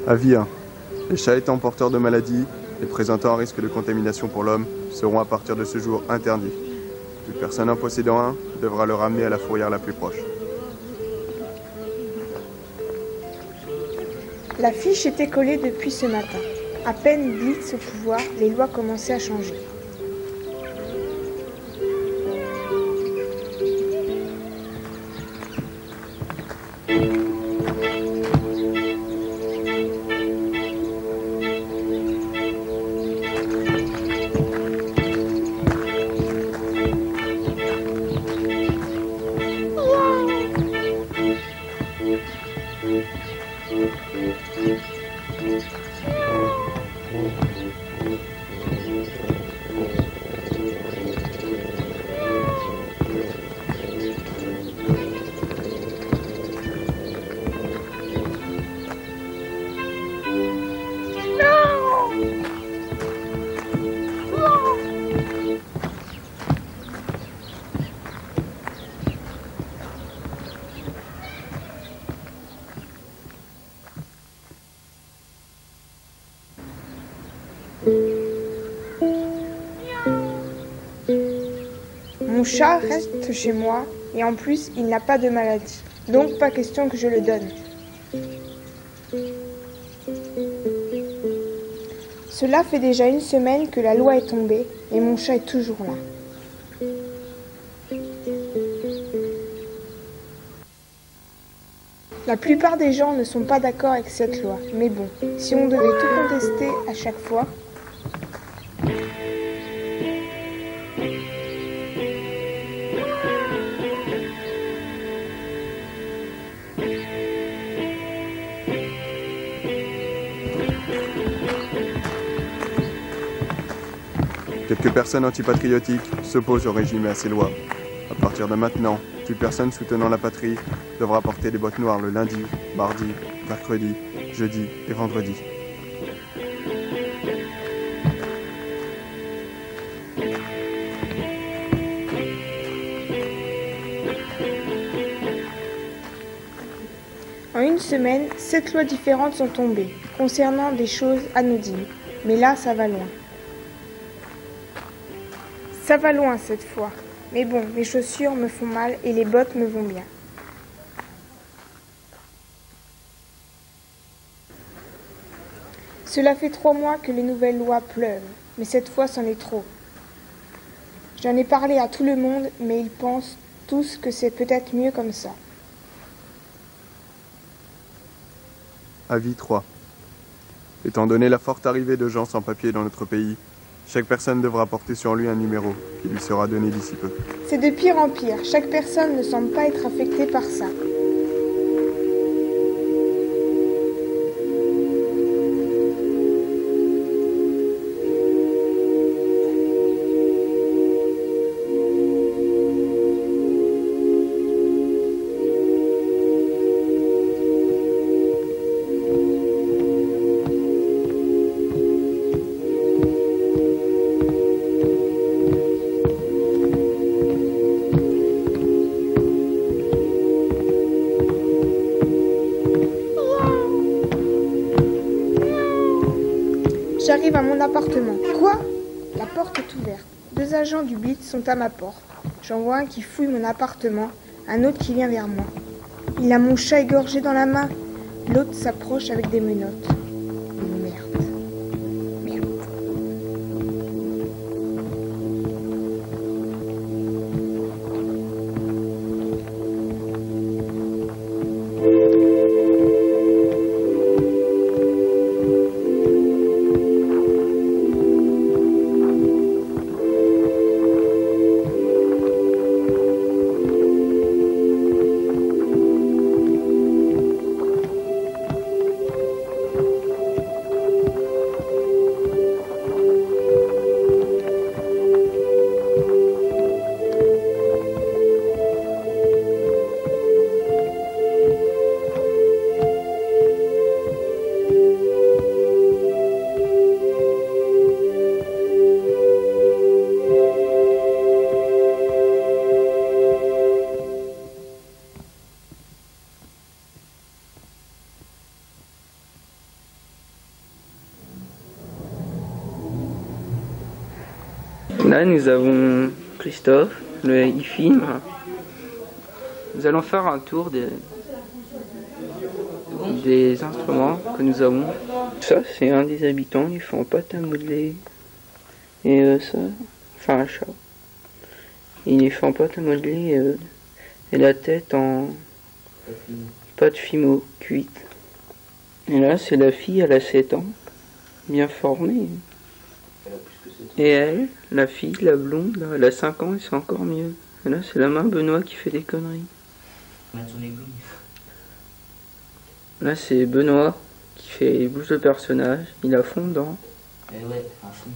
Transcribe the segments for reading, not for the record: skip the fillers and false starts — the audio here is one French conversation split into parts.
Avis 1. Les chats étant porteurs de maladies et présentant un risque de contamination pour l'homme seront à partir de ce jour interdits. Toute personne en possédant un devra le ramener à la fourrière la plus proche. La fiche était collée depuis ce matin. À peine Blitz au pouvoir, les lois commençaient à changer. Mon chat reste chez moi et en plus il n'a pas de maladie, donc pas question que je le donne. Cela fait déjà une semaine que la loi est tombée et mon chat est toujours là. La plupart des gens ne sont pas d'accord avec cette loi, mais bon, si on devait tout contester à chaque fois... Quelques personnes antipatriotiques s'opposent au régime et à ses lois. À partir de maintenant, toute personne soutenant la patrie devra porter des bottes noires le lundi, mardi, mercredi, jeudi et vendredi. En une semaine, 7 lois différentes sont tombées, concernant des choses anodines. Mais là, ça va loin. Ça va loin cette fois. Mais bon, mes chaussures me font mal et les bottes me vont bien. Cela fait 3 mois que les nouvelles lois pleuvent, mais cette fois c'en est trop. J'en ai parlé à tout le monde, mais ils pensent tous que c'est peut-être mieux comme ça. Avis 3. Étant donné la forte arrivée de gens sans papier dans notre pays, chaque personne devra porter sur lui un numéro qui lui sera donné d'ici peu. C'est de pire en pire. Chaque personne ne semble pas être affectée par ça. J'arrive à mon appartement. Quoi? La porte est ouverte. 2 agents du Blitz sont à ma porte. J'en vois un qui fouille mon appartement, un autre qui vient vers moi. Il a mon chat égorgé dans la main. L'autre s'approche avec des menottes. Merde. Merde. Là, nous avons Christophe, il filme. Nous allons faire un tour des instruments que nous avons. Ça, c'est un des habitants, il fait en pâte à modeler. Et ça, enfin un chat. Il est fait en pâte à modeler et la tête en pâte fimo cuite. Et là, c'est la fille, elle a 7 ans, bien formée. Et elle, la fille, la blonde, là, elle a 5 ans et c'est encore mieux. Et là, c'est la main Benoît qui fait des conneries. Là, c'est Benoît qui fait bouge le personnage. Il a fond dedans. Et ouais, à fond.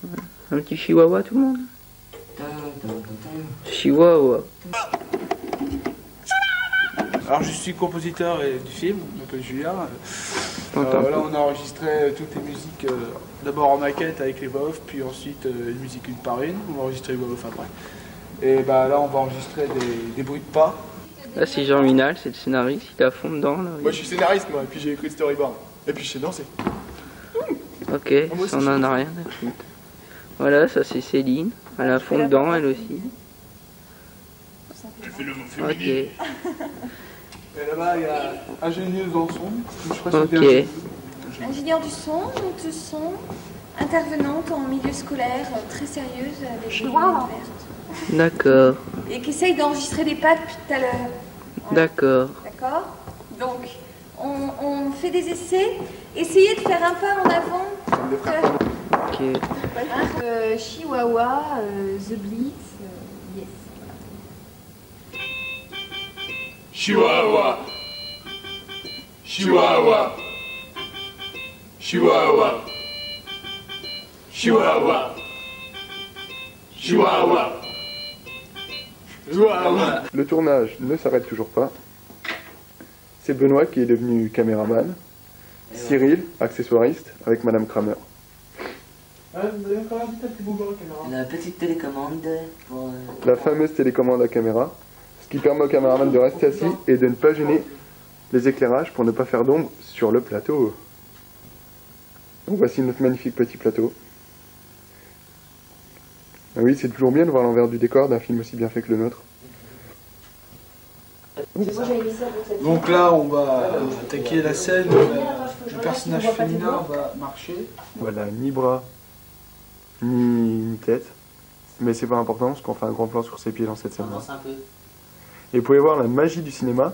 Voilà. Un petit chihuahua, tout le monde. Chihuahua. Alors je suis compositeur du film, je m'appelle Julien. Là on a enregistré toutes les musiques d'abord en maquette avec les voix off, puis ensuite les musiques une par une. On va enregistrer les voix off après. Et bah là on va enregistrer des bruits de pas. Là c'est Jean Minal, c'est le scénariste, il est à fond dedans là. Moi je suis scénariste moi, et puis j'ai écrit le storyboard. Et puis je sais danser. Ok, ça on en a rien à foutre. Voilà, ça c'est Céline, elle est à fond dedans elle aussi. Ok. Et là-bas il y a ingénieuse en son. Ok. Ingénieure du son, note de son, intervenante en milieu scolaire, très sérieuse avec des lunettes vertes. D'accord. Et qui essaye d'enregistrer des pas depuis tout à l'heure. Voilà. D'accord. D'accord. Donc, on fait des essais. Essayez de faire un pas en avant. Ok. Chihuahua, The Blitz, yes. Chihuahua. Chihuahua. Chihuahua. Chihuahua. Chihuahua. Chihuahua. Le tournage ne s'arrête toujours pas. C'est Benoît qui est devenu caméraman. Cyril, accessoiriste, avec Madame Kramer. La petite télécommande pour... La fameuse télécommande à caméra, ce qui permet au caméraman de rester assis et de ne pas gêner les éclairages pour ne pas faire d'ombre sur le plateau. Donc voici notre magnifique petit plateau. Ah oui, c'est toujours bien de voir l'envers du décor d'un film aussi bien fait que le nôtre. Donc là on va attaquer la scène où le personnage féminin va marcher. Voilà, ni bras, ni tête. Mais c'est pas important parce qu'on fait un grand plan sur ses pieds dans cette scène-là. Et vous pouvez voir la magie du cinéma.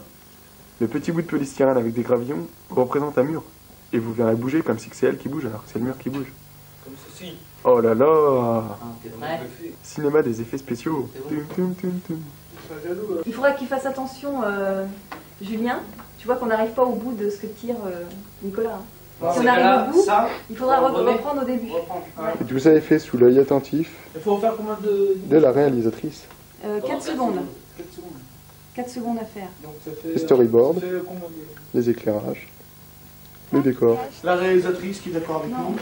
Le petit bout de polystyrène avec des gravillons représente un mur. Et vous verrez bouger comme si c'est elle qui bouge alors que c'est le mur qui bouge. Comme ceci. Oh là là! Ouais. Cinéma des effets spéciaux. Tum, tum, tum, tum. Il faudrait qu'il fasse attention, Julien. Tu vois qu'on n'arrive pas au bout de ce que tire Nicolas. Si on arrive au bout, il faudra reprendre au début. Et vous avez fait sous l'œil attentif Il faut en faire combien de la réalisatrice. 4 secondes. 4 secondes. 4 secondes à faire. Donc ça fait, Les storyboards, ça fait combien de... les éclairages, le décor. La réalisatrice qui est d'accord avec Non, nous.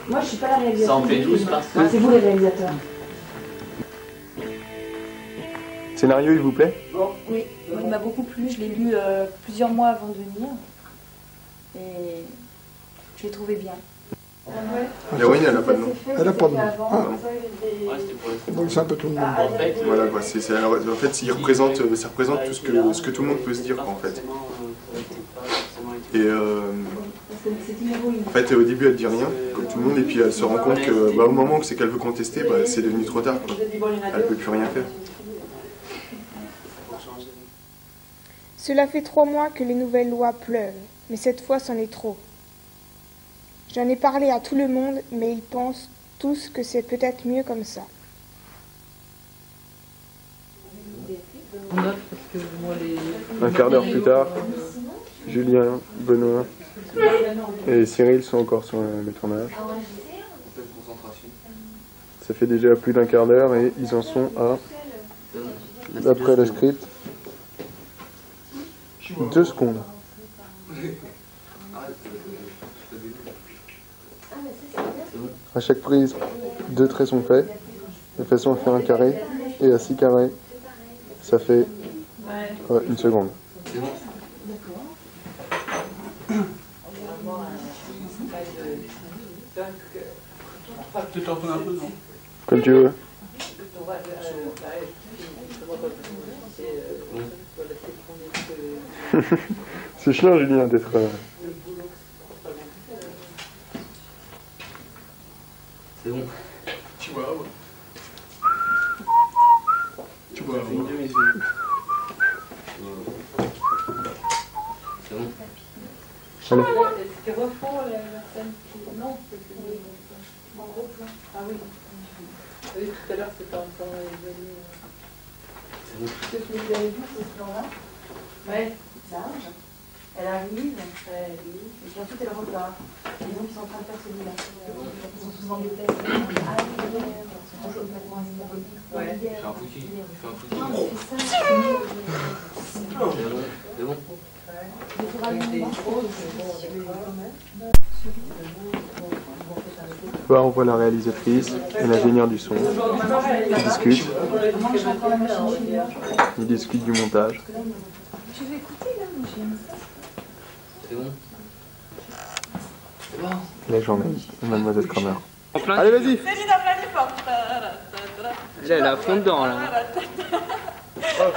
moi je suis pas la réalisatrice. Ça en fait 12 par ça. C'est vous les réalisateurs. Scénario, il vous plaît? Oui, il m'a beaucoup plu. Je l'ai lu plusieurs mois avant de venir. Et je l'ai trouvé bien. L'héroïne, elle n'a pas de nom. Elle n'a pas de nom. Ah. Donc c'est un peu tout le monde. Voilà, quoi. En fait, ça représente tout ce que tout le monde peut se dire, quoi, en fait. Et en fait, au début, elle dit rien, comme tout le monde, et puis elle se rend compte que, au moment où c'est qu'elle veut contester, c'est devenu trop tard, quoi. Elle peut plus rien faire. Cela fait 3 mois que les nouvelles lois pleuvent, mais cette fois c'en est trop. J'en ai parlé à tout le monde, mais ils pensent tous que c'est peut-être mieux comme ça. Un quart d'heure plus tard, Julien, Benoît et Cyril sont encore sur le tournage. Ça fait déjà plus d'un quart d'heure et ils en sont à, d'après le script, 2 secondes. À chaque prise, 2 traits sont faits, de façon à faire un carré, et à 6 carrés, ça fait 1 seconde. Tu t'en un peu, non? Comme tu veux. C'est chiant, Julien, d'être... C'est bon. Tu vois, ouais. Tu vois, ouais. C'est bon. Allez. C'était refond la scène. Non, c'était en gros plan. Ah oui. Oui, tout à l'heure, c'était en temps éloigné. C'est bon. Ce que vous avez vu, ce plan-là. Ouais, ça arrive. Elle arrive, et puis ensuite elle repart. Et donc ils sont en train de faire celui-là. Ils sont souvent des tests. Ah oui, bonjour, ouais. Fais un foutu. Fais un foutu. Non, mais c'est ça. C'est bon. Là, on voit la réalisatrice et l'ingénieur du son. Ils discutent. Ils discutent du montage. Tu veux écouter là, moi j'aime ça. C'est bon. C'est bon. La journée, Mademoiselle Kramer. Allez, vas-y. Elle est à fond dedans là.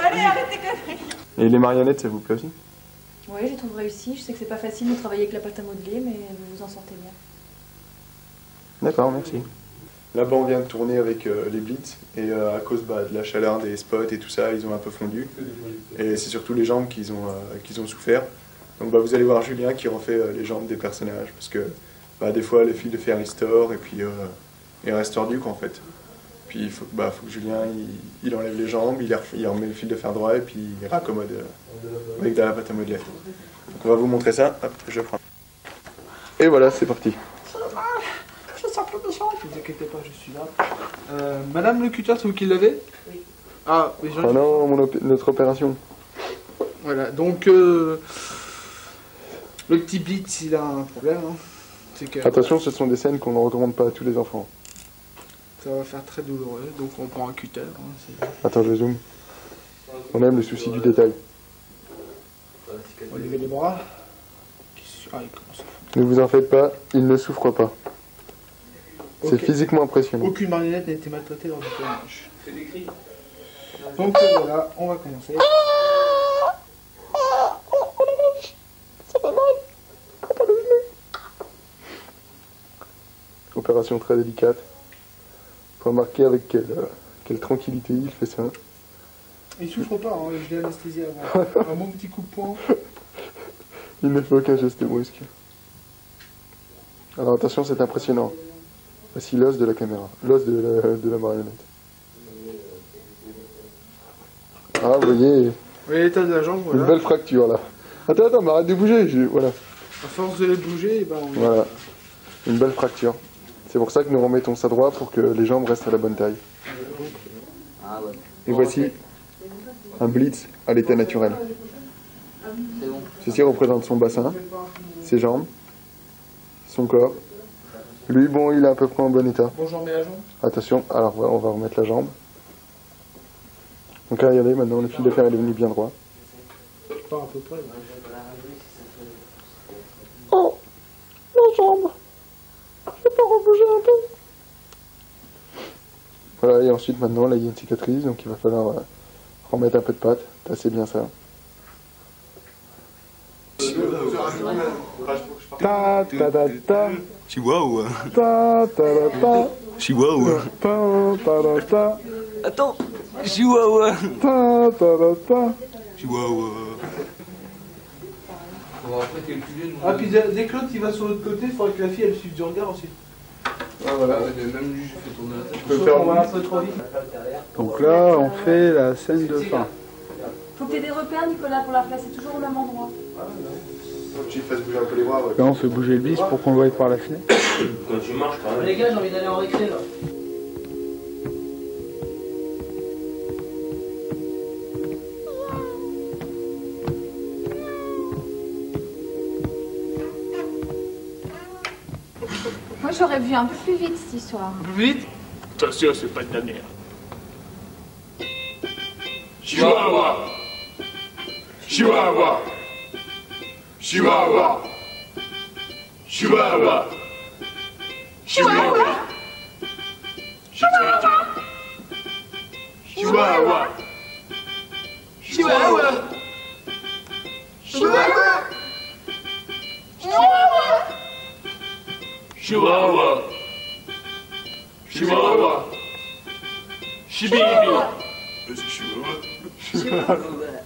Allez, arrêtez conneries. Et les marionnettes, ça vous plaît aussi? Oui, j'ai trouvé réussi. Je sais que c'est pas facile de travailler avec la pâte à modeler, mais vous vous en sortez bien. D'accord, merci. Là-bas, on vient de tourner avec les Blitz et à cause de la chaleur des spots et tout ça, ils ont un peu fondu. Et c'est surtout les jambes qu'ils ont souffert. Donc vous allez voir Julien qui refait les jambes des personnages parce que des fois, le fil de fer il se tord et puis il reste tordu en fait. Puis il faut que Julien il enlève les jambes, il remet le fil de fer droit et puis il raccommode avec de la pâte à modeler. Donc on va vous montrer ça. Hop, je prends. Et voilà, c'est parti. Je sens plus méchant. Ne vous inquiétez pas, je suis là. Madame le cutter, c'est vous qui l'avez? Oui. Ah, mais Oh non, notre opération. Voilà, donc le petit Blitz, il a un problème. Hein. C'est que Attention, ce sont des scènes qu'on ne recommande pas à tous les enfants. ça va faire très douloureux, donc on prend un cutter. Hein, Attends, je zoome. On aime le souci du détail. on lever les bras. Ah, il commence à foutre. Ne vous en faites pas, il ne souffre pas. C'est Ok. physiquement impressionnant. Aucune marionnette n'a été maltraitée lors du tournage. Donc voilà, on va commencer. Opération très délicate. Faut remarquer avec quelle tranquillité il fait ça. Il souffre pas, hein, je l'ai anesthésié avant. Un bon petit coup de poing. Il ne fait aucun geste brusque. Alors attention, c'est impressionnant. Voici l'os de la caméra, l'os de la marionnette. Ah, vous voyez, Vous voyez l'état de la jambe, voilà. une belle fracture là. Attends, mais arrête de bouger, voilà. À force de les bouger, et ben on... Voilà, une belle fracture. C'est pour ça que nous remettons ça droit pour que les jambes restent à la bonne taille. Ah ouais. Et voici un Blitz à l'état naturel. C'est bon. Ceci représente son bassin, ses jambes, son corps. Lui, bon, il est à peu près en bon état. Bon, j'en mets la jambe. Attention, alors on va remettre la jambe. Donc là, regardez, maintenant le fil de fer est devenu bien droit. Pas à peu près. Oh, la jambe. Je peux pas rebouger un peu. Voilà, et ensuite maintenant, là, il y a une cicatrice, donc il va falloir remettre un peu de pâte. C'est bien ça. Ta ta ta ta. Chihuahua. Ta ta ta ta. Chihuahua. Ta ta ta ta. Attends. Chihuahua. Ta ta ta ta. Chihuahua. Bon, après, t'es le plus vieux de Ah, puis dès que l'autre il va sur l'autre côté, il faudra que la fille elle suive du regard aussi. Ah voilà. Même lui, je fais tourner la tête. Je peux faire On va un peu trop vite. Donc là, on fait la scène de fin. Faut que tu aies des repères, Nicolas, pour la placer toujours au même endroit. Faut que tu fasses bouger un peu les bras, ouais. Là, on fait bouger le bis pour qu'on le voie par la fenêtre. Quand tu marches, quand même. Les gars, j'ai envie d'aller en récré là. Moi j'aurais vu un peu plus vite cette histoire. Vite. Attention, c'est pas de la merde. Chihuahua. Chihuahua. Chihuahua. Chihuahua. Chihuahua. Chihuahua. Chihuahua. Chihuahua. Chihuahua. Chihuahua. Chihuahua. Chibibi. Chihuahua.